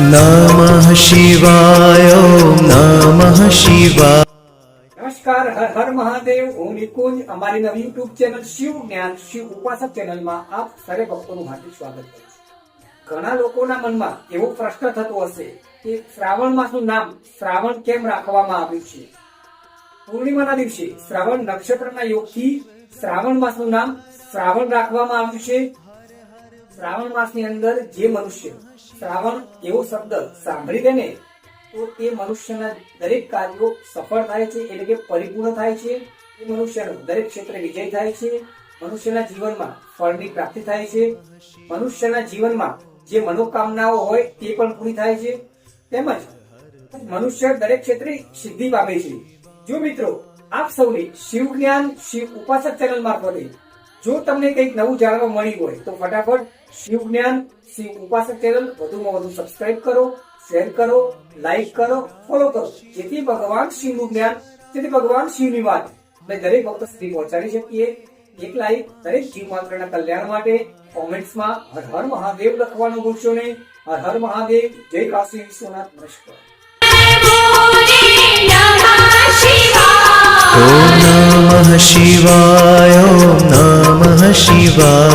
नमः शिवाय ओम नमः शिवाय। નમસ્કાર, હર હર મહાદેવ. હું નિકુંજ. અમારી નવી યુટ્યુબ ચેનલ શિવ જ્ઞાન શિવ ઉપાસક ચેનલમાં આપ સર્વે ભક્તોનું હાર્દિક સ્વાગત કરું છું. ઘણા લોકોના મનમાં એવો પ્રશ્ન થતો હશે કે શ્રાવણ માસનું નામ શ્રાવણ કેમ રાખવામાં આવ્યું છે. પૂર્ણિમાના દિવસે શ્રાવણ નક્ષત્રના યોગથી શ્રાવણ માસનું નામ શ્રાવણ રાખવામાં આવ્યું છે. શ્રાવણ માસની અંદર જે મનુષ્ય શ્રાવણ એવો શબ્દ સાંભળી દે ને તો તે મનુષ્યના દરેક કાર્યો સફળ થાય છે, એટલે કે પરિપૂર્ણ થાય છે. એ મનુષ્યનો દરેક ક્ષેત્રે વિજય થાય છે. મનુષ્યના જીવનમાં ફળની પ્રાપ્તિ થાય છે. મનુષ્યના જીવનમાં જે મનોકામનાઓ હોય તે પણ પૂરી થાય છે. તેમજ મનુષ્ય દરેક ક્ષેત્રે સિદ્ધિ પામે છે. જો મિત્રો આપ સૌને શિવ જ્ઞાન શિવ ઉપાસક ચેનલ મારફતે જો તમને કંઈક નવું જાણવા મળ્યું હોય તો ફટાફટ શિવ જ્ઞાન શિવ ઉપાસક ચેનલ વધુમાં વધુ સબસ્ક્રાઇબ કરો, શેર કરો, લાઈક કરો, ફોલો કરો, જેથી ભગવાન શિવનું જ્ઞાન, જેથી ભગવાન શિવની વાત આપણે દરેક વખત સુધી પહોંચાડી શકીએ. એક લાઈક દરેક જીવ માત્રના કલ્યાણ માટે. કોમેન્ટ્સમાં હર હર મહાદેવ લખવાનું ભૂલશો નહીં. હર હર મહાદેવ. જય કાશી વિશ્વનાથ. નમસ્કાર. ओम नमः शिवाय ओम नमः शिवाय।